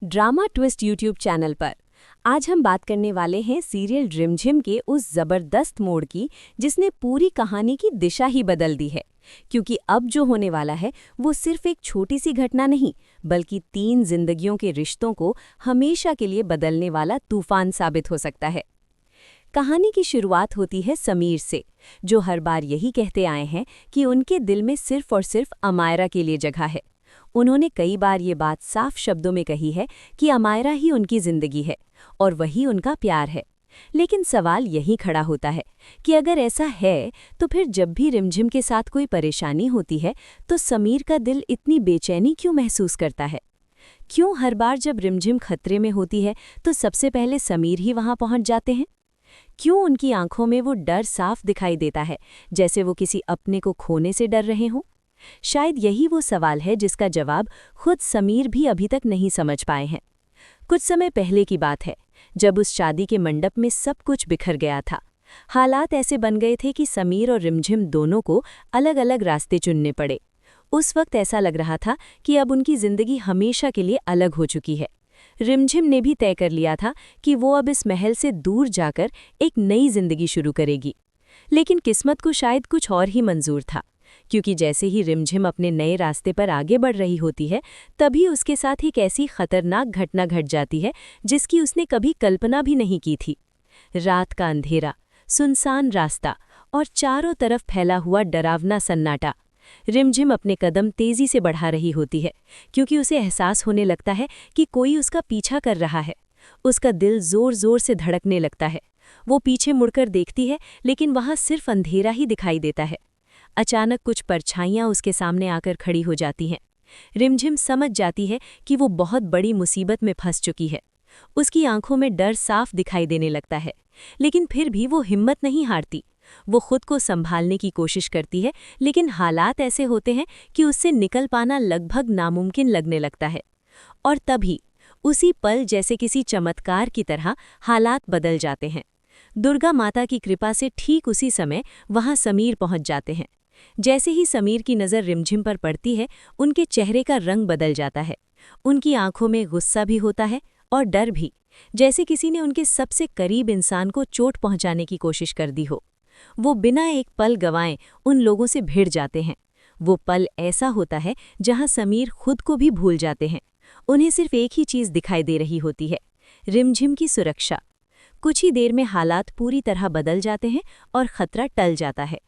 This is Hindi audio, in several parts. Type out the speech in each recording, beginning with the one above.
ड्रामा ट्विस्ट यूट्यूब चैनल पर। आज हम बात करने वाले हैं सीरियल रिमझिम के उस जबरदस्त मोड़ की जिसने पूरी कहानी की दिशा ही बदल दी है। क्योंकि अब जो होने वाला है वो सिर्फ एक छोटी सी घटना नहीं, बल्कि 3 जिंदगियों के रिश्तों को हमेशा के लिए बदलने वाला तूफान साबित हो सकता है। कहानी की शुरुआत होती है समीर से, जो हर बार यही कहते आए हैं कि उनके दिल में सिर्फ और सिर्फ अमायरा के लिए जगह है। उन्होंने कई बार ये बात साफ शब्दों में कही है कि अमायरा ही उनकी जिंदगी है और वही उनका प्यार है। लेकिन सवाल यही खड़ा होता है कि अगर ऐसा है तो फिर जब भी रिमझिम के साथ कोई परेशानी होती है तो समीर का दिल इतनी बेचैनी क्यों महसूस करता है? क्यों हर बार जब रिमझिम खतरे में होती है तो सबसे पहले समीर ही वहां पहुंच जाते हैं? क्यों उनकी आंखों में वो डर साफ दिखाई देता है, जैसे वो किसी अपने को खोने से डर रहे हों? शायद यही वो सवाल है जिसका जवाब खुद समीर भी अभी तक नहीं समझ पाए हैं। कुछ समय पहले की बात है, जब उस शादी के मंडप में सब कुछ बिखर गया था। हालात ऐसे बन गए थे कि समीर और रिमझिम दोनों को अलग अलग रास्ते चुनने पड़े। उस वक्त ऐसा लग रहा था कि अब उनकी जिंदगी हमेशा के लिए अलग हो चुकी है। रिमझिम ने भी तय कर लिया था कि वो अब इस महल से दूर जाकर एक नई जिंदगी शुरू करेगी। लेकिन किस्मत को शायद कुछ और ही मंजूर था, क्योंकि जैसे ही रिमझिम अपने नए रास्ते पर आगे बढ़ रही होती है, तभी उसके साथ एक ऐसी खतरनाक घटना घट जाती है जिसकी उसने कभी कल्पना भी नहीं की थी। रात का अंधेरा, सुनसान रास्ता और चारों तरफ फैला हुआ डरावना सन्नाटा। रिमझिम अपने कदम तेजी से बढ़ा रही होती है, क्योंकि उसे एहसास होने लगता है कि कोई उसका पीछा कर रहा है। उसका दिल जोर जोर से धड़कने लगता है। वो पीछे मुड़कर देखती है, लेकिन वहां सिर्फ अंधेरा ही दिखाई देता है। अचानक कुछ परछाइयां उसके सामने आकर खड़ी हो जाती हैं। रिमझिम समझ जाती है कि वो बहुत बड़ी मुसीबत में फंस चुकी है। उसकी आंखों में डर साफ दिखाई देने लगता है, लेकिन फिर भी वो हिम्मत नहीं हारती। वो खुद को संभालने की कोशिश करती है, लेकिन हालात ऐसे होते हैं कि उससे निकल पाना लगभग नामुमकिन लगने लगता है। और तभी उसी पल, जैसे किसी चमत्कार की तरह, हालात बदल जाते हैं। दुर्गा माता की कृपा से ठीक उसी समय वहां समीर पहुंच जाते हैं। जैसे ही समीर की नज़र रिमझिम पर पड़ती है, उनके चेहरे का रंग बदल जाता है। उनकी आंखों में गुस्सा भी होता है और डर भी, जैसे किसी ने उनके सबसे करीब इंसान को चोट पहुंचाने की कोशिश कर दी हो। वो बिना एक पल गंवाए उन लोगों से भिड़ जाते हैं। वो पल ऐसा होता है जहां समीर खुद को भी भूल जाते हैं। उन्हें सिर्फ एक ही चीज़ दिखाई दे रही होती है, रिमझिम की सुरक्षा। कुछ ही देर में हालात पूरी तरह बदल जाते हैं और खतरा टल जाता है।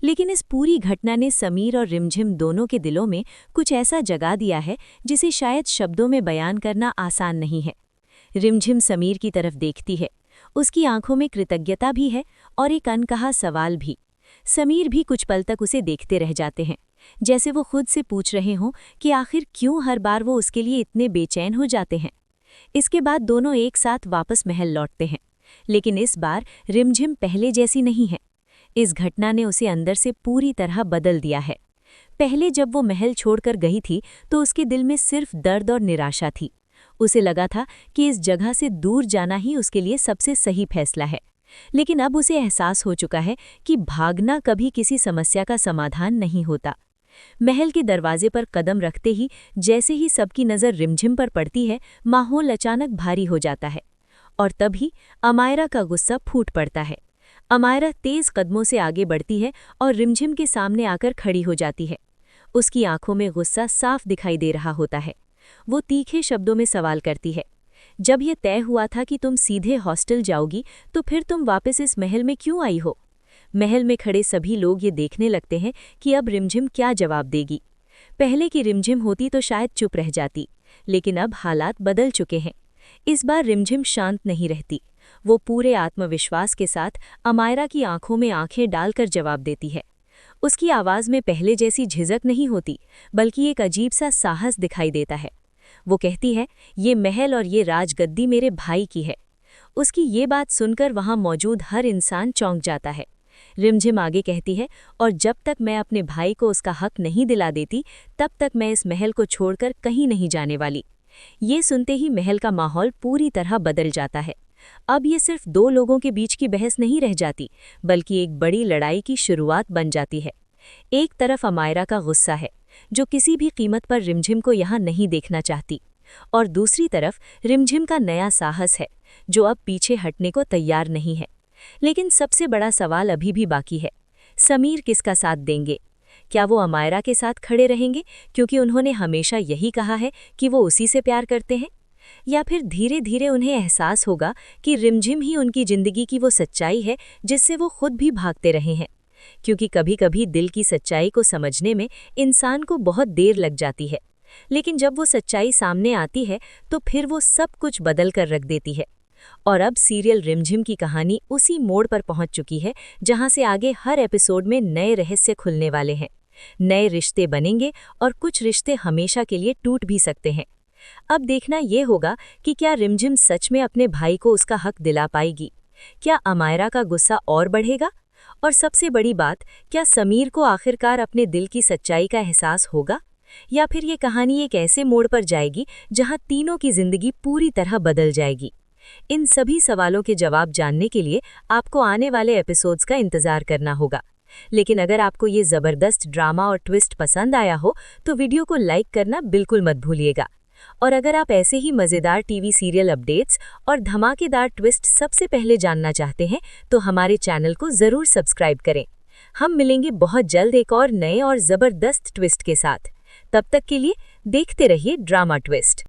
लेकिन इस पूरी घटना ने समीर और रिमझिम दोनों के दिलों में कुछ ऐसा जगा दिया है जिसे शायद शब्दों में बयान करना आसान नहीं है। रिमझिम समीर की तरफ देखती है। उसकी आंखों में कृतज्ञता भी है और एक अनकहा सवाल भी। समीर भी कुछ पल तक उसे देखते रह जाते हैं, जैसे वो खुद से पूछ रहे हों कि आखिर क्यों हर बार वो उसके लिए इतने बेचैन हो जाते हैं। इसके बाद दोनों एक साथ वापस महल लौटते हैं, लेकिन इस बार रिमझिम पहले जैसी नहीं है। इस घटना ने उसे अंदर से पूरी तरह बदल दिया है। पहले जब वो महल छोड़कर गई थी तो उसके दिल में सिर्फ दर्द और निराशा थी। उसे लगा था कि इस जगह से दूर जाना ही उसके लिए सबसे सही फैसला है। लेकिन अब उसे एहसास हो चुका है कि भागना कभी किसी समस्या का समाधान नहीं होता। महल के दरवाजे पर कदम रखते ही जैसे ही सबकी नज़र रिमझिम पर पड़ती है, माहौल अचानक भारी हो जाता है। और तभी अमायरा का गुस्सा फूट पड़ता है। अमायरा तेज कदमों से आगे बढ़ती है और रिमझिम के सामने आकर खड़ी हो जाती है। उसकी आंखों में गुस्सा साफ दिखाई दे रहा होता है। वो तीखे शब्दों में सवाल करती है, जब ये तय हुआ था कि तुम सीधे हॉस्टल जाओगी, तो फिर तुम वापस इस महल में क्यों आई हो? महल में खड़े सभी लोग ये देखने लगते हैं कि अब रिमझिम क्या जवाब देगी। पहले की रिमझिम होती तो शायद चुप रह जाती, लेकिन अब हालात बदल चुके हैं। इस बार रिमझिम शांत नहीं रहती। वो पूरे आत्मविश्वास के साथ अमायरा की आंखों में आंखें डालकर जवाब देती है। उसकी आवाज़ में पहले जैसी झिझक नहीं होती, बल्कि एक अजीब सा साहस दिखाई देता है। वो कहती है, ये महल और ये राजगद्दी मेरे भाई की है। उसकी ये बात सुनकर वहाँ मौजूद हर इंसान चौंक जाता है। रिमझिम आगे कहती है, और जब तक मैं अपने भाई को उसका हक नहीं दिला देती, तब तक मैं इस महल को छोड़कर कहीं नहीं जाने वाली। ये सुनते ही महल का माहौल पूरी तरह बदल जाता है। अब ये सिर्फ 2 लोगों के बीच की बहस नहीं रह जाती, बल्कि एक बड़ी लड़ाई की शुरुआत बन जाती है। एक तरफ अमायरा का गुस्सा है, जो किसी भी कीमत पर रिमझिम को यहाँ नहीं देखना चाहती। और दूसरी तरफ रिमझिम का नया साहस है, जो अब पीछे हटने को तैयार नहीं है। लेकिन सबसे बड़ा सवाल अभी भी बाकी है, समीर किसका साथ देंगे? क्या वो अमायरा के साथ खड़े रहेंगे क्योंकि उन्होंने हमेशा यही कहा है कि वो उसी से प्यार करते हैं? या फिर धीरे धीरे उन्हें एहसास होगा कि रिमझिम ही उनकी जिंदगी की वो सच्चाई है जिससे वो खुद भी भागते रहे हैं? क्योंकि कभी-कभी दिल की सच्चाई को समझने में इंसान को बहुत देर लग जाती है, लेकिन जब वो सच्चाई सामने आती है तो फिर वो सब कुछ बदल कर रख देती है। और अब सीरियल रिमझिम की कहानी उसी मोड़ पर पहुंच चुकी है जहां से आगे हर एपिसोड में नए रहस्य खुलने वाले हैं। नए रिश्ते बनेंगे और कुछ रिश्ते हमेशा के लिए टूट भी सकते हैं। अब देखना ये होगा कि क्या रिमझिम सच में अपने भाई को उसका हक दिला पाएगी? क्या अमायरा का गुस्सा और बढ़ेगा? और सबसे बड़ी बात, क्या समीर को आखिरकार अपने दिल की सच्चाई का एहसास होगा? या फिर ये कहानी एक ऐसे मोड़ पर जाएगी जहां तीनों की जिंदगी पूरी तरह बदल जाएगी? इन सभी सवालों के जवाब जानने के लिए आपको आने वाले एपिसोड्स का इंतजार करना होगा। लेकिन अगर आपको ये ज़बरदस्त ड्रामा और ट्विस्ट पसंद आया हो तो वीडियो को लाइक करना बिल्कुल मत भूलिएगा। और अगर आप ऐसे ही मज़ेदार टीवी सीरियल अपडेट्स और धमाकेदार ट्विस्ट सबसे पहले जानना चाहते हैं तो हमारे चैनल को ज़रूर सब्सक्राइब करें। हम मिलेंगे बहुत जल्द एक और नए और ज़बरदस्त ट्विस्ट के साथ। तब तक के लिए देखते रहिए ड्रामा ट्विस्ट।